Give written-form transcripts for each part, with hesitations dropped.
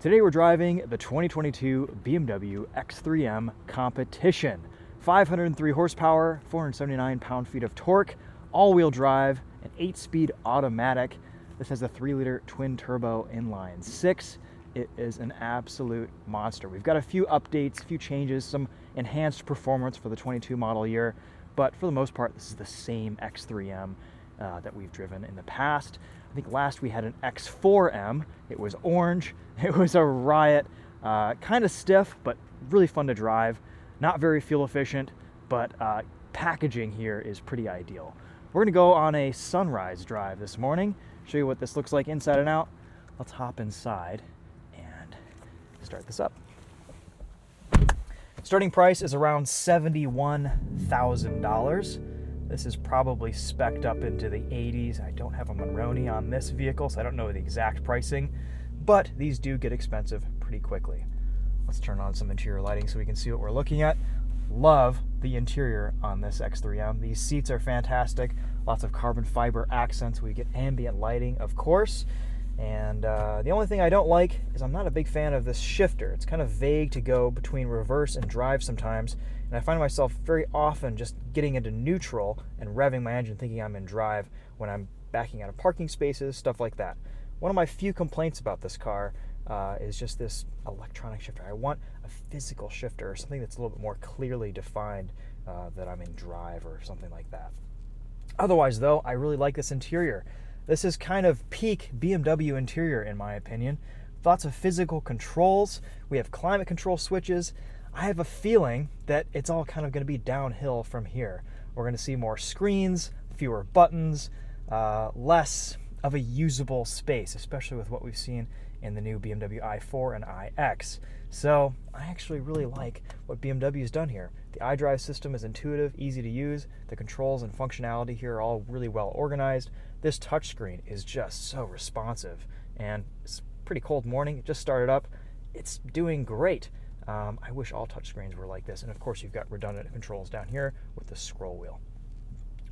Today we're driving the 2022 BMW X3M Competition. 503 horsepower, 479 pound-feet of torque, all-wheel drive, an 8-speed automatic. This has a 3-liter twin-turbo inline 6. It is an absolute monster. We've got a few updates, a few changes, some enhanced performance for the 22 model year, but for the most part, this is the same X3M that we've driven in the past. I think last we had an X4M. It was orange. It was a riot, kind of stiff, but really fun to drive. Not very fuel efficient, but packaging here is pretty ideal. We're gonna go on a sunrise drive this morning, show you what this looks like inside and out. Let's hop inside and start this up. Starting price is around $71,000. This is probably spec'd up into the 80s. I don't have a Monroney on this vehicle, so I don't know the exact pricing, but these do get expensive pretty quickly. Let's turn on some interior lighting so we can see what we're looking at. Love the interior on this X3M. These seats are fantastic. Lots of carbon fiber accents. We get ambient lighting, of course. And the only thing I don't like is I'm not a big fan of this shifter. It's kind of vague to go between reverse and drive sometimes. And I find myself very often just getting into neutral and revving my engine thinking I'm in drive when I'm backing out of parking spaces, stuff like that. One of my few complaints about this car is just this electronic shifter. I want a physical shifter or something that's a little bit more clearly defined that I'm in drive or something like that. Otherwise, though, I really like this interior. This is kind of peak BMW interior, in my opinion. Lots of physical controls. We have climate control switches. I have a feeling that it's all kind of going to be downhill from here. We're going to see more screens, fewer buttons, less of a usable space, especially with what we've seen in the new BMW i4 and iX. So I actually really like what BMW's done here. The Idrive system is intuitive, easy to use. The controls and functionality here are all really well organized. This touchscreen is just so responsive, and it's a pretty cold morning. It just started up. It's doing great. I wish all touchscreens were like this, and of course you've got redundant controls down here with the scroll wheel.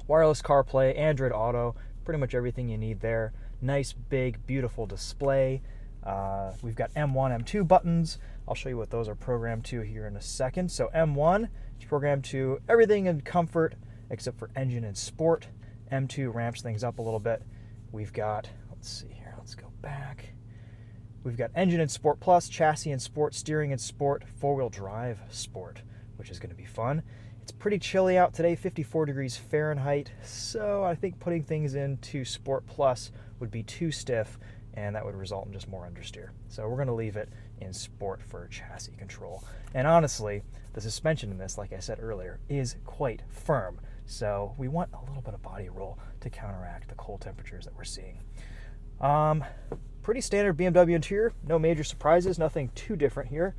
Wireless CarPlay, Android Auto, pretty much everything you need there. Nice, big, beautiful display. We've got M1, M2 buttons. I'll show you what those are programmed to here in a second. So M1 is programmed to everything in comfort except for engine and sport. M2 ramps things up a little bit. We've got, let's see here, let's go back. We've got engine and sport plus, chassis and sport, steering and sport, four-wheel drive sport, which is going to be fun. It's pretty chilly out today, 54 degrees Fahrenheit, so I think putting things into sport plus would be too stiff, and that would result in just more understeer. So we're going to leave it in sport for chassis control. And honestly, the suspension in this, like I said earlier, is quite firm. So we want a little bit of body roll to counteract the cold temperatures that we're seeing. Pretty standard BMW interior, no major surprises, nothing too different here.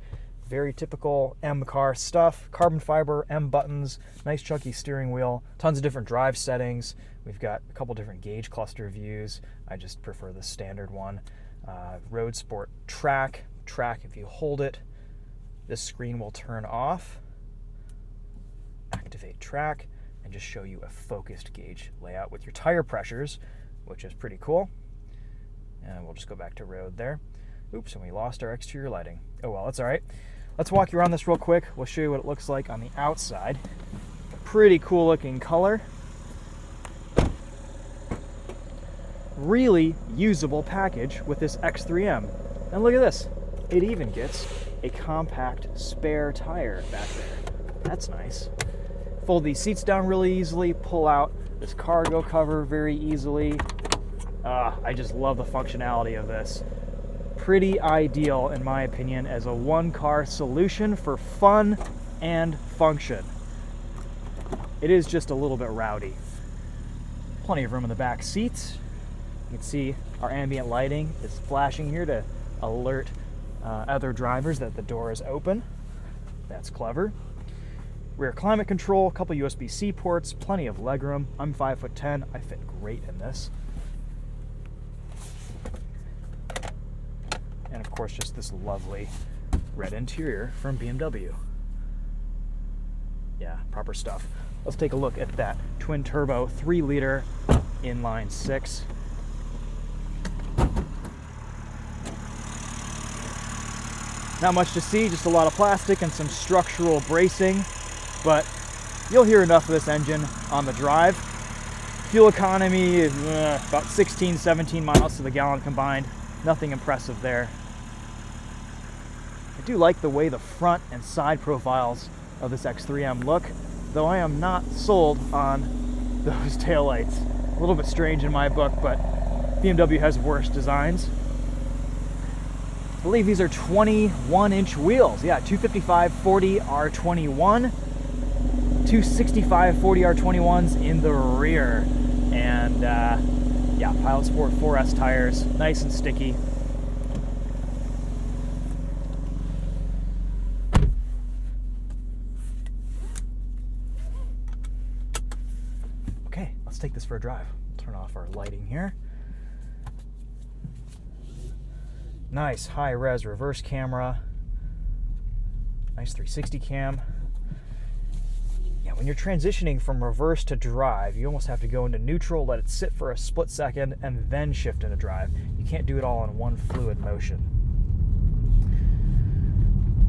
Very typical M car stuff, carbon fiber, M buttons, nice chunky steering wheel, tons of different drive settings. We've got a couple different gauge cluster views. I just prefer the standard one. Road Sport track, if you hold it, this screen will turn off. Activate track, and just show you a focused gauge layout with your tire pressures, which is pretty cool. And we'll just go back to road there. Oops, and we lost our exterior lighting. Oh well, that's all right. Let's walk you around this real quick. We'll show you what it looks like on the outside. Pretty cool looking color. Really usable package with this X3M. And look at this. It even gets a compact spare tire back there. That's nice. Fold these seats down really easily, pull out this cargo cover very easily. I just love the functionality of this. Pretty ideal, in my opinion, as a one-car solution for fun and function. It is just a little bit rowdy. Plenty of room in the back seats. You can see our ambient lighting is flashing here to alert other drivers that the door is open. That's clever. Rear climate control, a couple USB-C ports, plenty of legroom. I'm 5'10". I fit great in this. And of course, just this lovely red interior from BMW. Yeah, proper stuff. Let's take a look at that twin turbo 3-liter inline 6. Not much to see, just a lot of plastic and some structural bracing, but you'll hear enough of this engine on the drive. Fuel economy is about 16, 17 miles to the gallon combined. Nothing impressive there. I do like the way the front and side profiles of this X3M look, though I am not sold on those taillights. A little bit strange in my book, but BMW has worse designs. I believe these are 21-inch wheels. Yeah, 255/40 R21, 265/40 R21s in the rear. And yeah, Pilot Sport 4S tires, nice and sticky. Okay, let's take this for a drive. Turn off our lighting here. Nice high-res reverse camera. Nice 360 cam. Yeah, when you're transitioning from reverse to drive, you almost have to go into neutral, let it sit for a split second, and then shift into drive. You can't do it all in one fluid motion.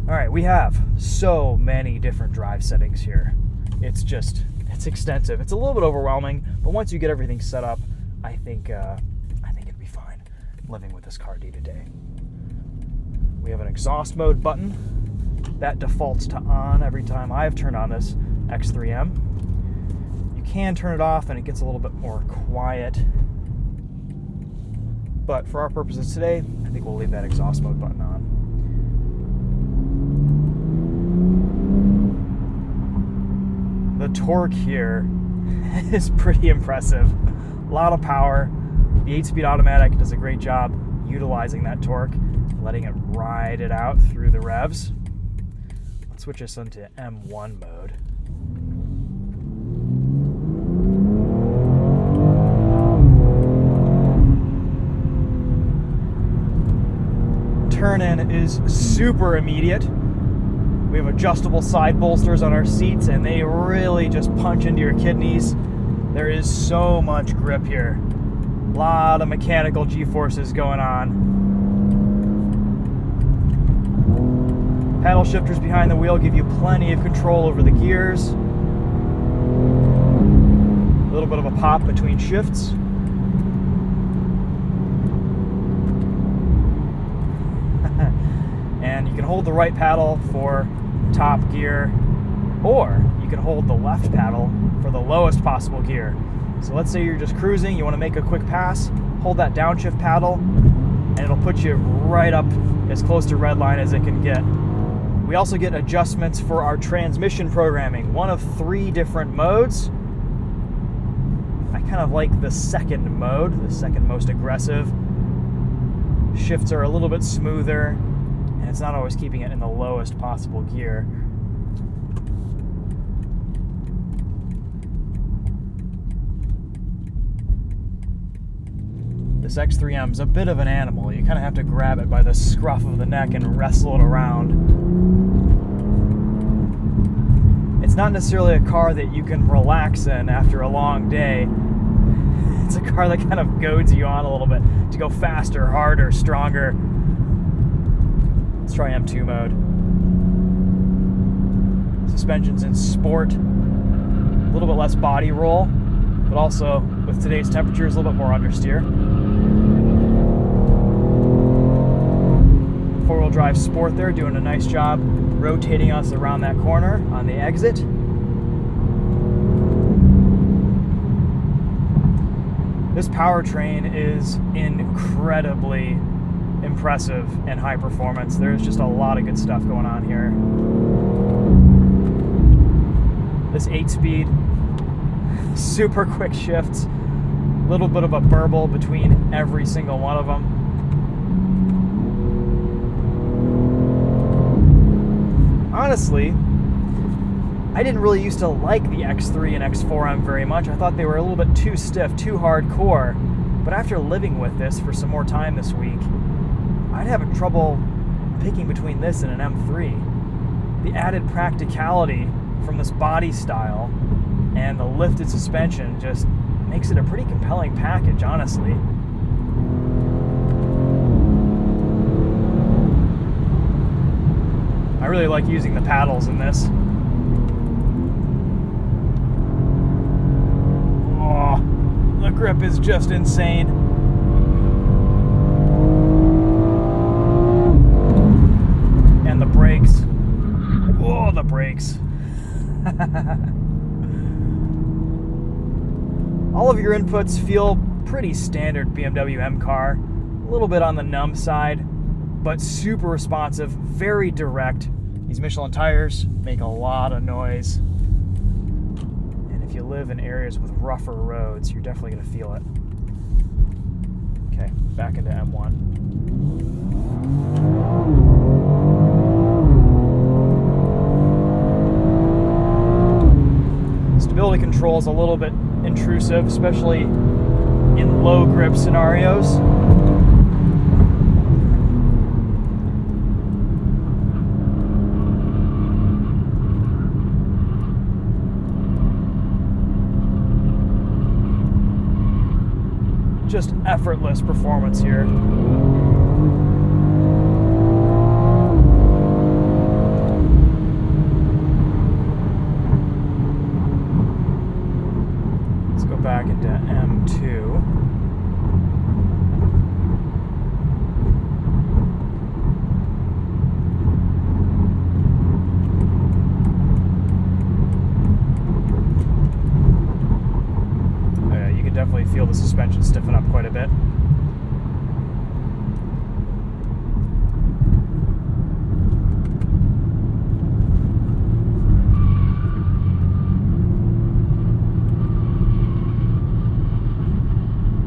All right, we have so many different drive settings here. It's extensive. It's a little bit overwhelming, but once you get everything set up, I think it'd be fine living with this car day to day. We have an exhaust mode button that defaults to on every time I've turned on this X3M. You can turn it off and it gets a little bit more quiet, but for our purposes today, I think we'll leave that exhaust mode button on. The torque here is pretty impressive. A lot of power. The 8-speed automatic does a great job utilizing that torque, letting it ride it out through the revs. Let's switch this into M1 mode. Turn-in is super immediate. We have adjustable side bolsters on our seats, and they really just punch into your kidneys. There is so much grip here. A lot of mechanical G-forces going on. Paddle shifters behind the wheel give you plenty of control over the gears. A little bit of a pop between shifts. And you can hold the right paddle for top gear, or you can hold the left paddle for the lowest possible gear. So let's say you're just cruising, you want to make a quick pass, hold that downshift paddle, and it'll put you right up as close to red line as it can get. We also get adjustments for our transmission programming, one of 3 different modes. I kind of like the second mode, the second most aggressive. Shifts are a little bit smoother, and it's not always keeping it in the lowest possible gear. This X3M's a bit of an animal. You kind of have to grab it by the scruff of the neck and wrestle it around. It's not necessarily a car that you can relax in after a long day. It's a car that kind of goads you on a little bit to go faster, harder, stronger. Let's try M2 mode. Suspension's in sport. A little bit less body roll, but also with today's temperatures, a little bit more understeer. Four-wheel drive sport there, doing a nice job rotating us around that corner on the exit. This powertrain is incredibly impressive and high performance. There's just a lot of good stuff going on here. This 8-speed, super quick shifts, a little bit of a burble between every single one of them. Honestly, I didn't really used to like the X3 and X4M very much. I thought they were a little bit too stiff, too hardcore. But after living with this for some more time this week, I'd have trouble picking between this and an M3. The added practicality from this body style and the lifted suspension just makes it a pretty compelling package, honestly. really like using the paddles in this. Oh, the grip is just insane. And the brakes. Oh, the brakes. All of your inputs feel pretty standard BMW M car. A little bit on the numb side, but super responsive, very direct. These Michelin tires make a lot of noise. And if you live in areas with rougher roads, you're definitely going to feel it. Okay, back into M1. Stability control is a little bit intrusive, especially in low grip scenarios. Just effortless performance here. Let's go back into M2. Definitely feel the suspension stiffen up quite a bit.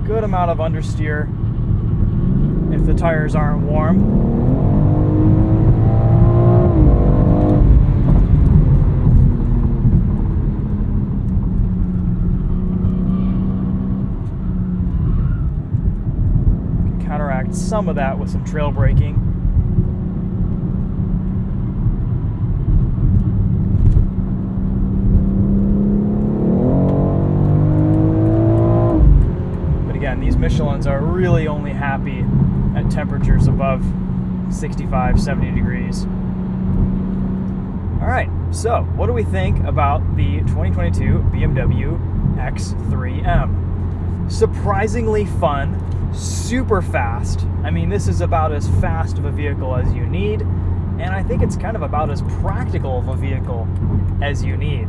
Good amount of understeer if the tires aren't warm. Counteract some of that with some trail braking. But again, these Michelins are really only happy at temperatures above 65, 70 degrees. All right, so what do we think about the 2022 BMW X3M? Surprisingly fun. Super fast. I mean, this is about as fast of a vehicle as you need, and I think it's kind of about as practical of a vehicle as you need.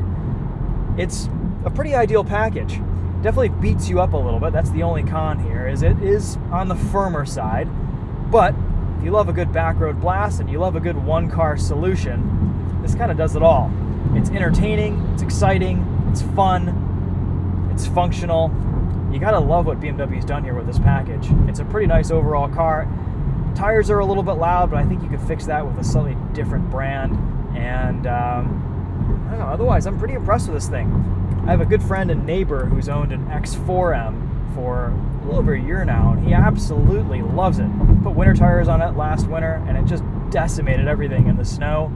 It's a pretty ideal package. Definitely beats you up a little bit. That's the only con here, is it is on the firmer side, but if you love a good backroad blast and you love a good one-car solution, this kind of does it all. It's entertaining, it's exciting, it's fun, it's functional. You gotta love what BMW's done here with this package. It's a pretty nice overall car. Tires are a little bit loud, but I think you can fix that with a slightly different brand. And I don't know, otherwise I'm pretty impressed with this thing. I have a good friend and neighbor who's owned an X4M for a little over a year now, and he absolutely loves it. Put winter tires on it last winter, and it just decimated everything in the snow.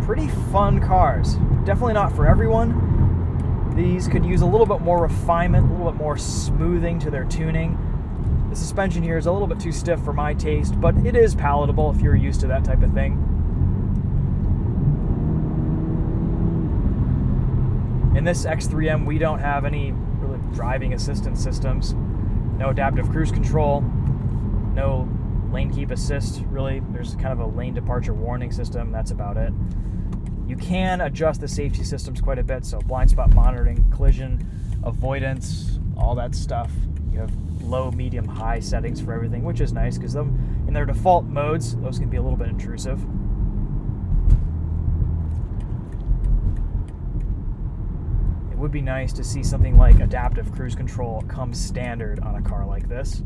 Pretty fun cars. Definitely not for everyone. These could use a little bit more refinement, a little bit more smoothing to their tuning. The suspension here is a little bit too stiff for my taste, but it is palatable if you're used to that type of thing. In this X3M, we don't have any really driving assistance systems. No adaptive cruise control, no lane keep assist, really. There's kind of a lane departure warning system, that's about it. You can adjust the safety systems quite a bit, so blind spot monitoring, collision avoidance, all that stuff. You have low, medium, high settings for everything, which is nice because in their default modes, those can be a little bit intrusive. It would be nice to see something like adaptive cruise control come standard on a car like this.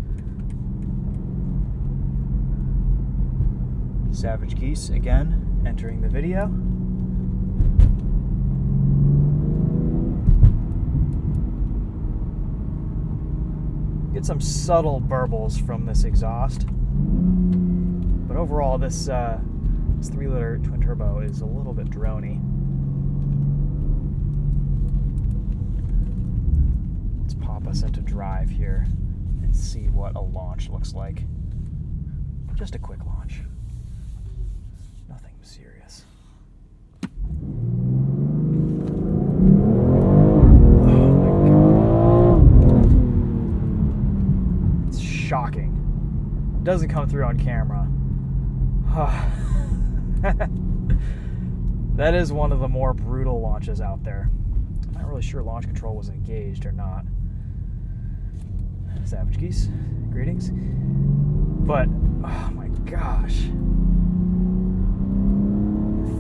Savage Geese again entering the video. Get some subtle burbles from this exhaust, but overall this 3-liter twin turbo is a little bit droney. Let's pop us into drive here and see what a launch looks like. Just a quick launch. serious. It's shocking. Doesn't come through on camera. That is one of the more brutal launches out there. I'm not really sure launch control was engaged or not. Savage Geese, greetings. But, oh my gosh.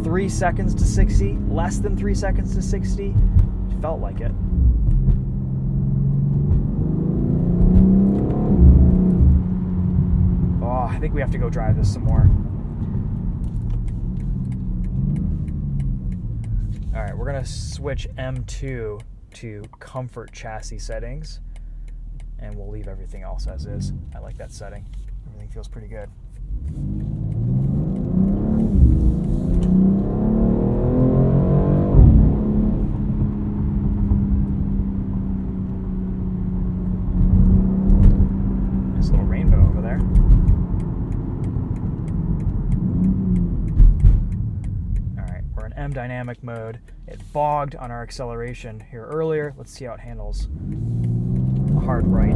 3 seconds to 60, less than 3 seconds to 60. It felt like it. Oh, I think we have to go drive this some more. All right, we're gonna switch M2 to comfort chassis settings, and we'll leave everything else as is. I like that setting. Everything feels pretty good. Nice little rainbow over there. All right, we're in M dynamic mode. It bogged on our acceleration here earlier. Let's see how it handles a hard right.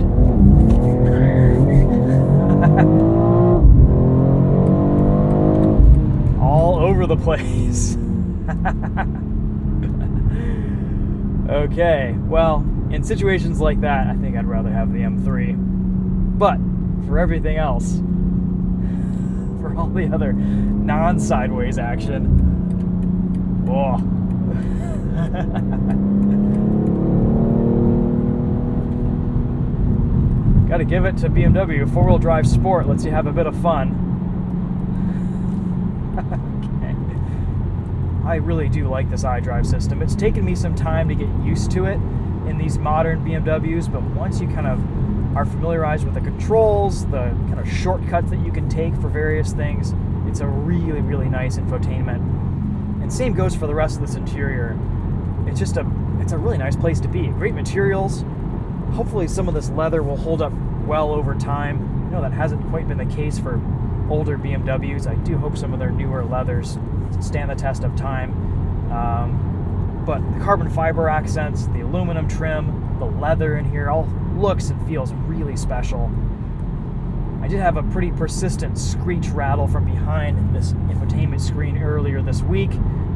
All over the place. Okay, well, in situations like that, I think I'd rather have the M3. But for everything else, for all the other non-sideways action, oh. Gotta give it to BMW. Four-wheel drive sport lets you have a bit of fun. Okay. I really do like this iDrive system. It's taken me some time to get used to it in these modern BMWs, but once you kind of are familiarized with the controls, the kind of shortcuts that you can take for various things, it's a really, really nice infotainment. And same goes for the rest of this interior. It's just it's a really nice place to be. Great materials. Hopefully some of this leather will hold up well over time. I know that hasn't quite been the case for older BMWs. I do hope some of their newer leathers stand the test of time. But the carbon fiber accents, the aluminum trim, the leather in here all looks and feels really special. I did have a pretty persistent screech rattle from behind this infotainment screen earlier this week,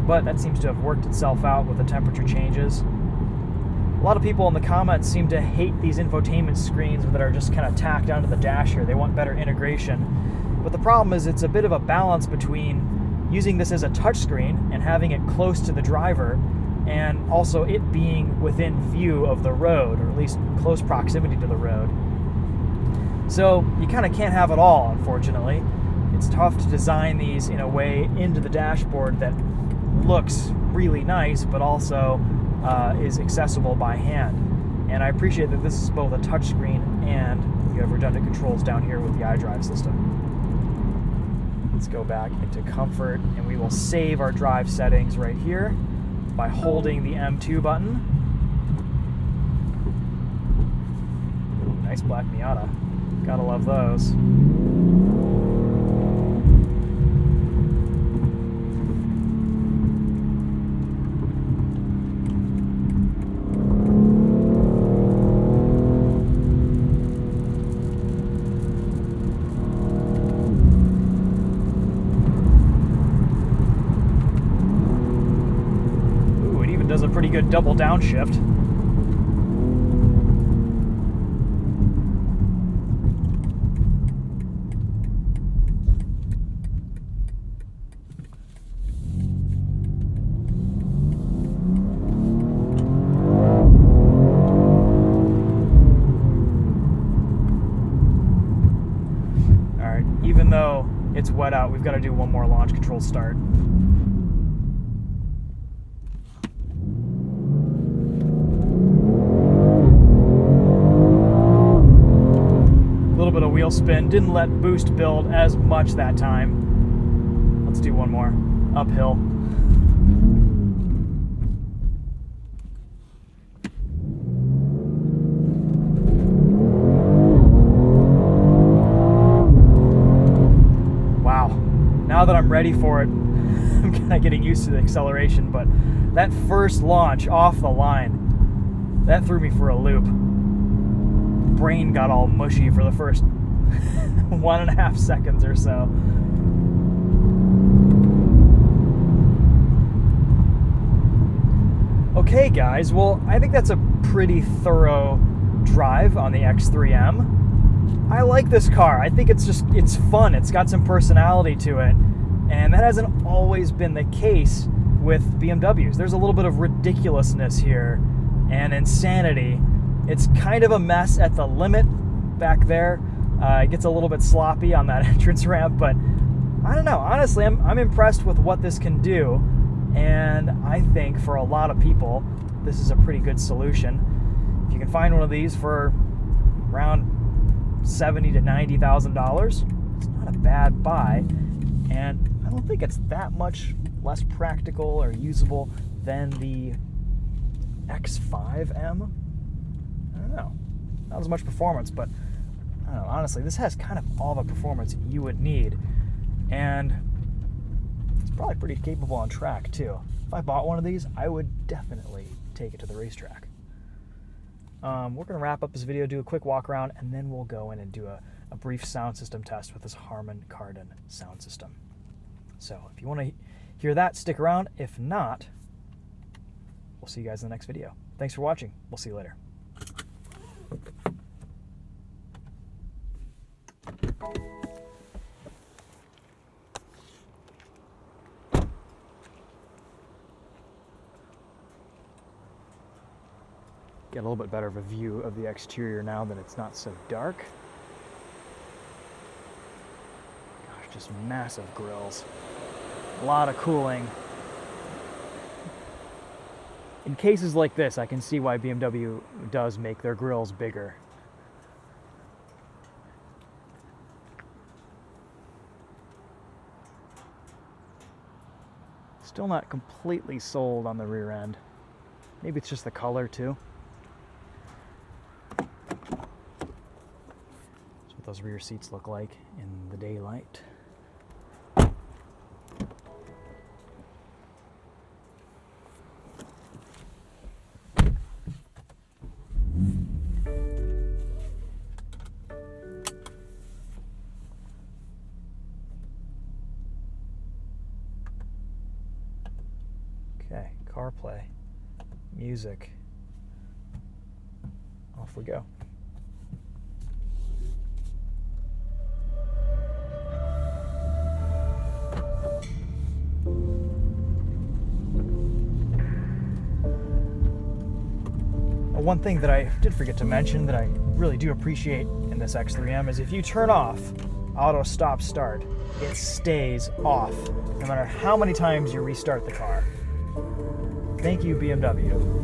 but that seems to have worked itself out with the temperature changes. A lot of people in the comments seem to hate these infotainment screens that are just kind of tacked onto the dash here. They want better integration. But the problem is it's a bit of a balance between using this as a touchscreen and having it close to the driver, and also it being within view of the road, or at least close proximity to the road. So you kind of can't have it all, unfortunately. It's tough to design these in a way into the dashboard that looks really nice, but also is accessible by hand. And I appreciate that this is both a touchscreen and you have redundant controls down here with the iDrive system. Let's go back into comfort, and we will save our drive settings right here by holding the M2 button. Ooh, nice black Miata. Gotta love those. Does a pretty good double downshift. All right, even though it's wet out, we've got to do one more launch control start. Bit of wheel spin, didn't let boost build as much that time. Let's do one more uphill. Wow, now now that I'm ready for it, I'm kind of getting used to the acceleration, but that first launch off the line, that threw me for a loop. Brain got all mushy for the first 1.5 seconds or so. Okay guys, well I think that's a pretty thorough drive on the X3M. I like this car. I think it's fun. It's got some personality to it. And that hasn't always been the case with BMWs. There's a little bit of ridiculousness here and insanity. It's kind of a mess at the limit back there. It gets a little bit sloppy on that entrance ramp, but I don't know. Honestly, I'm impressed with what this can do. And I think for a lot of people, this is a pretty good solution. If you can find one of these for around $70,000 to $90,000, it's not a bad buy. And I don't think it's that much less practical or usable than the X5M. I don't know. Not as much performance, but I don't know. Honestly, this has kind of all the performance you would need. And probably pretty capable on track too. If I bought one of these, I would definitely take it to the racetrack. We're going to wrap up this video, do a quick walk around, and then we'll go in and do a brief sound system test with this Harman Kardon sound system. So if you want to hear that, stick around. If not, we'll see you guys in the next video. Thanks for watching. We'll see you later. Get a little bit better of a view of the exterior now that it's not so dark. Gosh, just massive grills. A lot of cooling. In cases like this, I can see why BMW does make their grills bigger. Still not completely sold on the rear end. Maybe it's just the color too. Those rear seats look like in the daylight. Okay, CarPlay, music. Off we go. One thing that I did forget to mention that I really do appreciate in this X3M is if you turn off auto stop start, it stays off no matter how many times you restart the car. Thank you, BMW.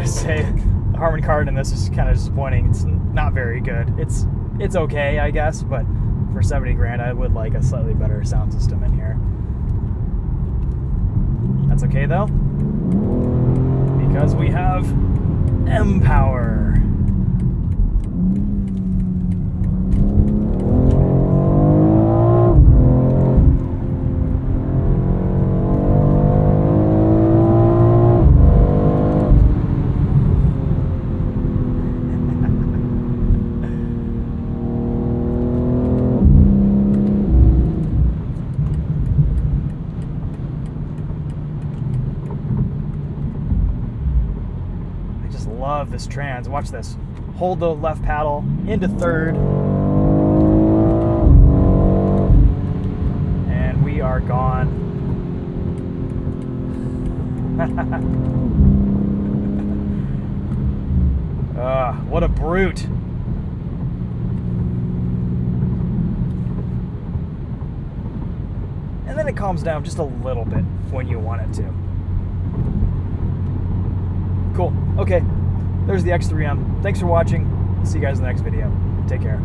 Say the Harman Kardon in this is kind of disappointing. It's not very good. It's okay, I guess, but for 70 grand, I would like a slightly better sound system in here. That's okay though, because we have M-Power. just love this trans. Watch this. Hold the left paddle into third. And we are gone. What a brute. And then it calms down just a little bit when you want it to. Cool. Okay, there's the X3M. Thanks for watching. See you guys in the next video. Take care.